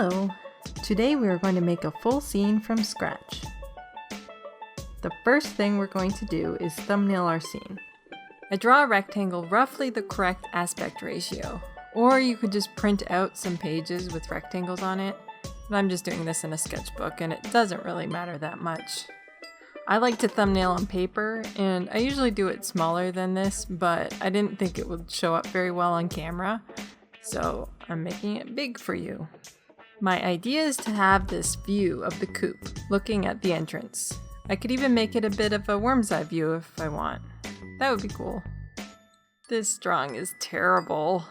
Hello! Today we are going to make a full scene from scratch. The first thing we're going to do is thumbnail our scene. I draw a rectangle roughly the correct aspect ratio, or you could just print out some pages with rectangles on it, but I'm just doing this in a sketchbook and it doesn't really matter that much. I like to thumbnail on paper, and I usually do it smaller than this, but I didn't think it would show up very well on camera, so I'm making it big for you. My idea is to have this view of the coupe, looking at the entrance. I could even make it a bit of a worm's eye view if I want. That would be cool. This drawing is terrible.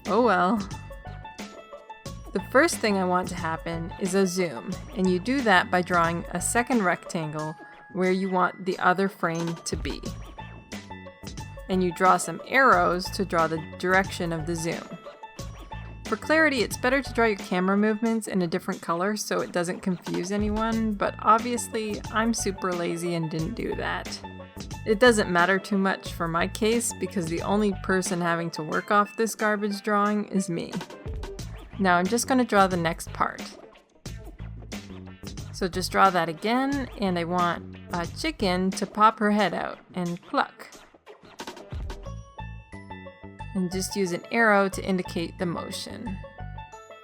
Oh well. The first thing I want to happen is a zoom, and you do that by drawing a second rectangle where you want the other frame to be. And you draw some arrows to draw the direction of the zoom. For clarity, it's better to draw your camera movements in a different color so it doesn't confuse anyone, but obviously I'm super lazy and didn't do that. It doesn't matter too much for my case because the only person having to work off this garbage drawing is me. Now I'm just going to draw the next part. So just draw that again, and I want a chicken to pop her head out and cluck. And just use an arrow to indicate the motion.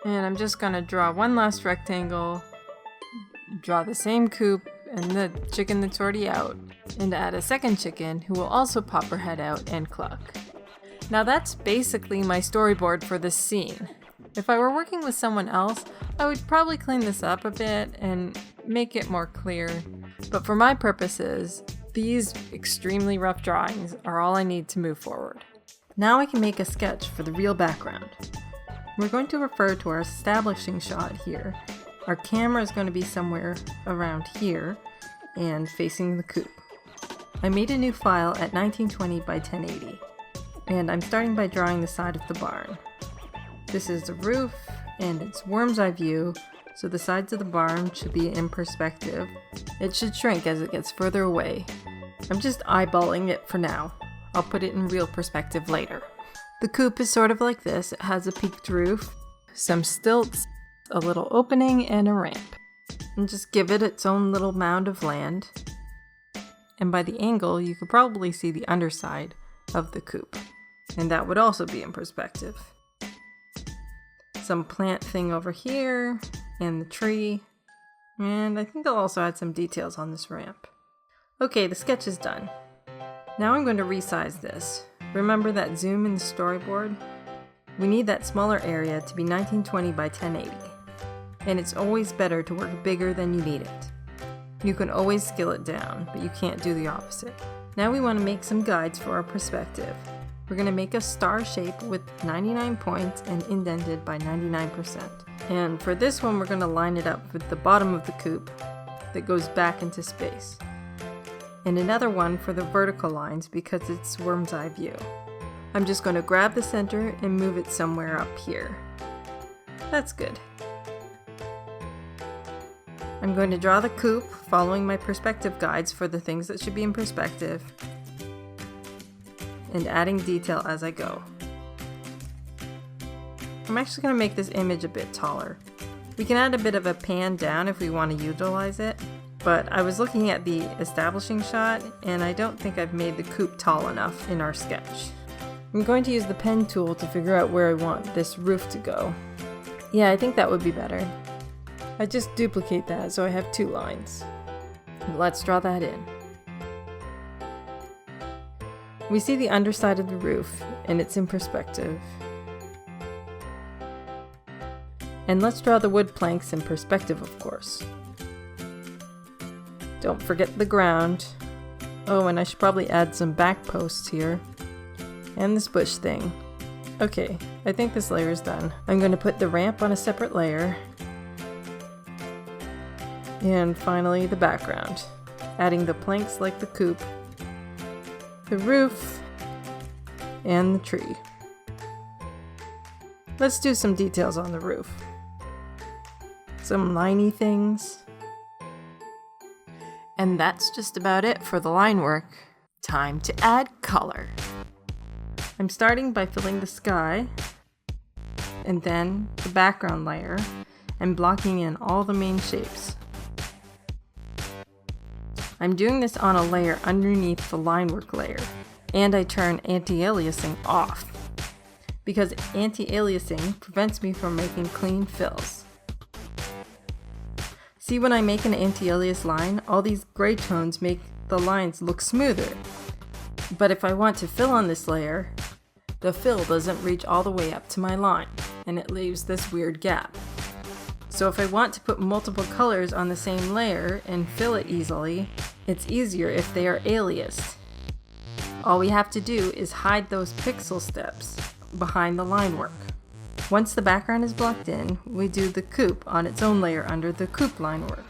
And I'm just going to draw one last rectangle, draw the same coupe and the chicken that's already out, and add a second chicken who will also pop her head out and cluck. Now that's basically my storyboard for this scene. If I were working with someone else, I would probably clean this up a bit and make it more clear, but for my purposes, these extremely rough drawings are all I need to move forward. Now I can make a sketch for the real background. We're going to refer to our establishing shot here. Our camera is going to be somewhere around here and facing the coupe. I made a new file at 1920 by 1080, and I'm starting by drawing the side of the barn. This is the roof, and it's worm's eye view, so the sides of the barn should be in perspective. It should shrink as it gets further away. I'm just eyeballing it for now. I'll put it in real perspective later. The coupe is sort of like this. It has a peaked roof, some stilts, a little opening, and a ramp. And just give it its own little mound of land. And by the angle, you could probably see the underside of the coupe. And that would also be in perspective. Some plant thing over here, and the tree. And I think I'll also add some details on this ramp. Okay, the sketch is done. Now I'm going to resize this. Remember that zoom in the storyboard? We need that smaller area to be 1920 by 1080. And it's always better to work bigger than you need it. You can always scale it down, but you can't do the opposite. Now we want to make some guides for our perspective. We're going to make a star shape with 99 points and indented by 99%. And for this one, we're going to line it up with the bottom of the coupe that goes back into space. And another one for the vertical lines because it's worm's eye view. I'm just going to grab the center and move it somewhere up here. That's good. I'm going to draw the coupe following my perspective guides for the things that should be in perspective and adding detail as I go. I'm actually going to make this image a bit taller. We can add a bit of a pan down if we want to utilize it. But I was looking at the establishing shot, and I don't think I've made the coupe tall enough in our sketch. I'm going to use the pen tool to figure out where I want this roof to go. Yeah, I think that would be better. I just duplicate that so I have two lines. Let's draw that in. We see the underside of the roof, and it's in perspective. And let's draw the wood planks in perspective, of course. Don't forget the ground. Oh, and I should probably add some back posts here. And this bush thing. Okay, I think this layer is done. I'm going to put the ramp on a separate layer. And finally, the background. Adding the planks like the coupe, the roof, and the tree. Let's do some details on the roof. Some liney things. And that's just about it for the line work. Time to add color. I'm starting by filling the sky and then the background layer, and blocking in all the main shapes. I'm doing this on a layer underneath the line work layer, and I turn anti-aliasing off, because anti-aliasing prevents me from making clean fills. See, when I make an anti-alias line, all these gray tones make the lines look smoother. But if I want to fill on this layer, the fill doesn't reach all the way up to my line, and it leaves this weird gap. So if I want to put multiple colors on the same layer and fill it easily, it's easier if they are aliased. All we have to do is hide those pixel steps behind the line work. Once the background is blocked in, we do the coupe on its own layer under the coupe line work.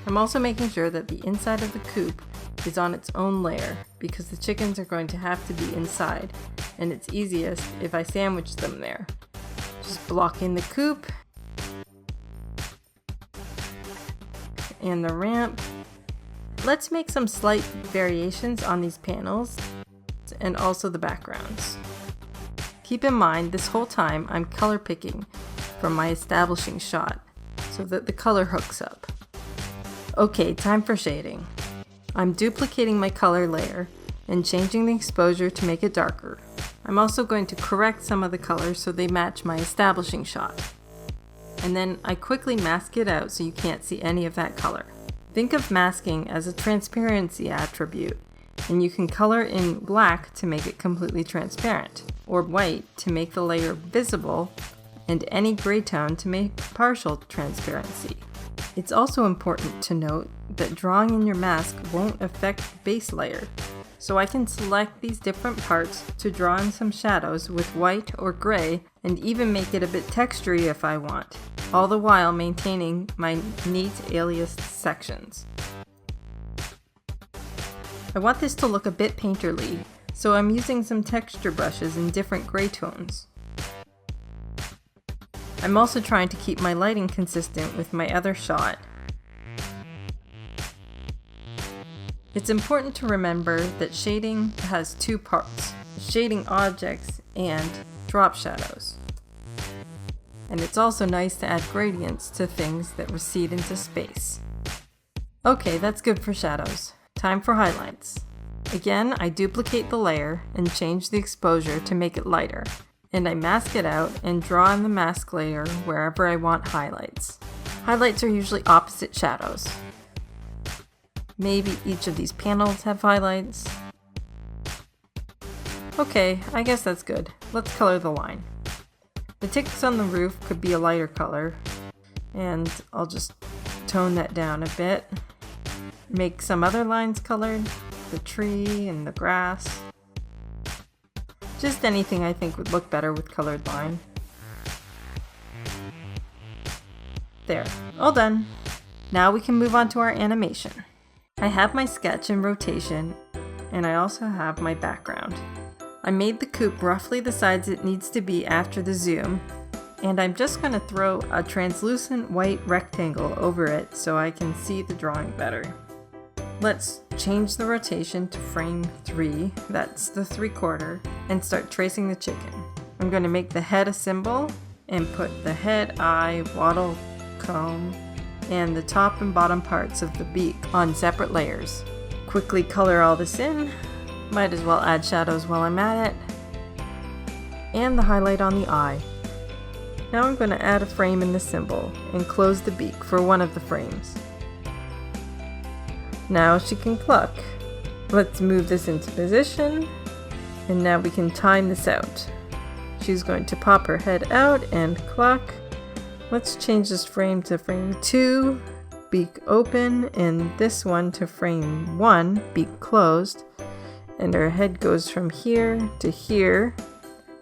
I'm also making sure that the inside of the coupe is on its own layer, because the chickens are going to have to be inside, and it's easiest if I sandwich them there. Just block in the coupe and the ramp. Let's make some slight variations on these panels and also the backgrounds. Keep in mind, this whole time I'm color picking from my establishing shot so that the color hooks up. Okay, time for shading. I'm duplicating my color layer and changing the exposure to make it darker. I'm also going to correct some of the colors so they match my establishing shot. And then I quickly mask it out so you can't see any of that color. Think of masking as a transparency attribute, and you can color in black to make it completely transparent, or white to make the layer visible, and any gray tone to make partial transparency. It's also important to note that drawing in your mask won't affect the base layer, so I can select these different parts to draw in some shadows with white or gray, and even make it a bit textury if I want, all the while maintaining my neat aliased sections. I want this to look a bit painterly, so I'm using some texture brushes in different gray tones. I'm also trying to keep my lighting consistent with my other shot. It's important to remember that shading has two parts: shading objects and drop shadows. And it's also nice to add gradients to things that recede into space. Okay, that's good for shadows. Time for highlights. Again, I duplicate the layer and change the exposure to make it lighter, and I mask it out and draw in the mask layer wherever I want highlights. Highlights are usually opposite shadows. Maybe each of these panels have highlights. Okay, I guess that's good. Let's color the line. The ticks on the roof could be a lighter color, and I'll just tone that down a bit. Make some other lines colored, the tree and the grass. Just anything I think would look better with colored line. There, all done. Now we can move on to our animation. I have my sketch in rotation, and I also have my background. I made the coupe roughly the size it needs to be after the zoom, and I'm just going to throw a translucent white rectangle over it so I can see the drawing better. Let's change the rotation to frame 3, that's the 3/4, and start tracing the chicken. I'm going to make the head a symbol and put the head, eye, wattle, comb, and the top and bottom parts of the beak on separate layers. Quickly color all this in. Might as well add shadows while I'm at it. And the highlight on the eye. Now I'm going to add a frame in the symbol and close the beak for one of the frames. Now she can cluck. Let's move this into position, and now we can time this out. She's going to pop her head out and cluck. Let's change this frame to frame 2, beak open, and this one to frame 1, beak closed. And her head goes from here to here.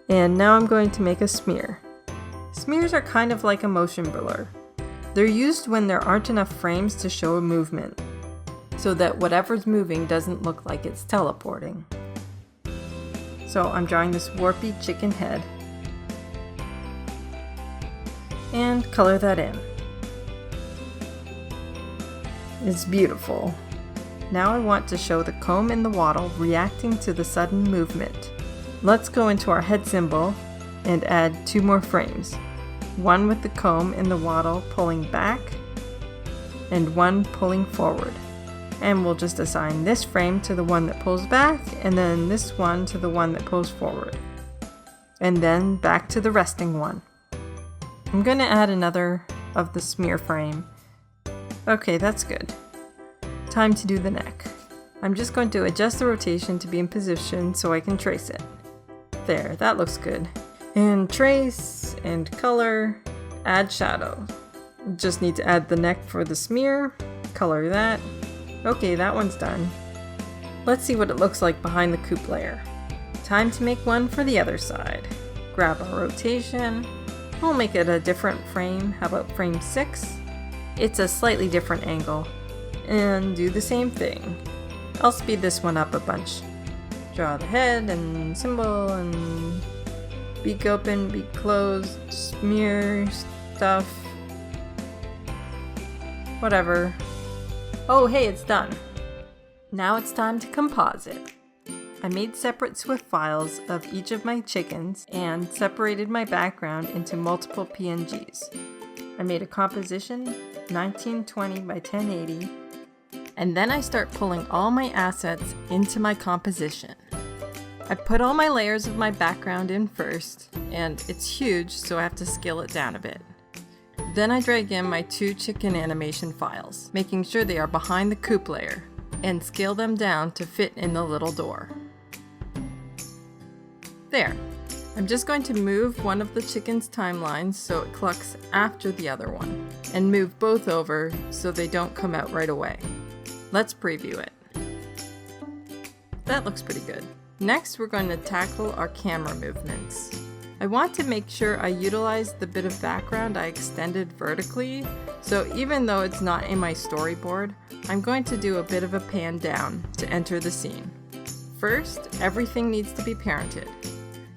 And now I'm going to make a smear. Smears are kind of like a motion blur. They're used when there aren't enough frames to show a movement, so that whatever's moving doesn't look like it's teleporting. So I'm drawing this warpy chicken head and color that in. It's beautiful. Now I want to show the comb and the wattle reacting to the sudden movement. Let's go into our head symbol and add 2 more frames. One with the comb and the wattle pulling back, and one pulling forward. And we'll just assign this frame to the one that pulls back, and then this one to the one that pulls forward. And then back to the resting one. I'm going to add another of the smear frame. Okay, that's good. Time to do the neck. I'm just going to adjust the rotation to be in position so I can trace it. There, that looks good. And trace, and color, add shadow. Just need to add the neck for the smear, color that. Okay, that one's done. Let's see what it looks like behind the coupe layer. Time to make one for the other side. Grab our rotation. We'll make it a different frame. How about frame 6? It's a slightly different angle. And do the same thing. I'll speed this one up a bunch. Draw the head and symbol and beak open, beak closed, smear stuff. Whatever. Oh, hey, it's done. Now it's time to composite. I made separate Swift files of each of my chickens and separated my background into multiple PNGs. I made a composition, 1920 by 1080, and then I start pulling all my assets into my composition. I put all my layers of my background in first, and it's huge, so I have to scale it down a bit. Then I drag in my 2 chicken animation files, making sure they are behind the coupe layer, and scale them down to fit in the little door. There. I'm just going to move one of the chicken's timelines so it clucks after the other one, and move both over so they don't come out right away. Let's preview it. That looks pretty good. Next, we're going to tackle our camera movements. I want to make sure I utilize the bit of background I extended vertically, so even though it's not in my storyboard, I'm going to do a bit of a pan down to enter the scene. First, everything needs to be parented.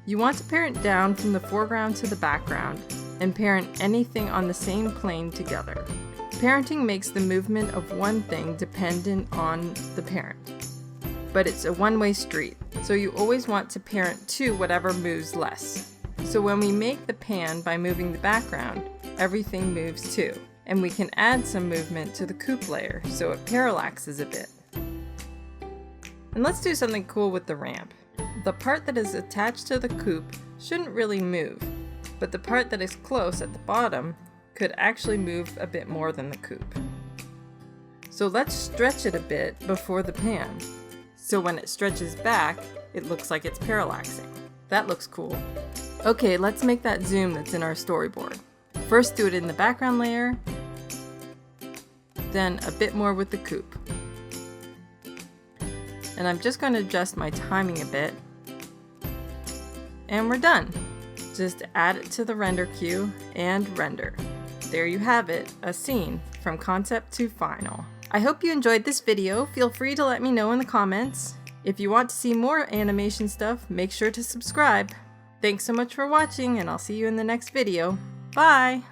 You want to parent down from the foreground to the background, and parent anything on the same plane together. Parenting makes the movement of one thing dependent on the parent. But it's a one-way street, so you always want to parent to whatever moves less. So when we make the pan by moving the background, everything moves too, and we can add some movement to the coupe layer so it parallaxes a bit. And let's do something cool with the ramp. The part that is attached to the coupe shouldn't really move, but the part that is close at the bottom could actually move a bit more than the coupe. So let's stretch it a bit before the pan. So when it stretches back, it looks like it's parallaxing. That looks cool. Okay, let's make that zoom that's in our storyboard. First do it in the background layer, then a bit more with the coupe. And I'm just going to adjust my timing a bit. And we're done. Just add it to the render queue and render. There you have it, a scene from concept to final. I hope you enjoyed this video. Feel free to let me know in the comments. If you want to see more animation stuff, make sure to subscribe. Thanks so much for watching, and I'll see you in the next video. Bye!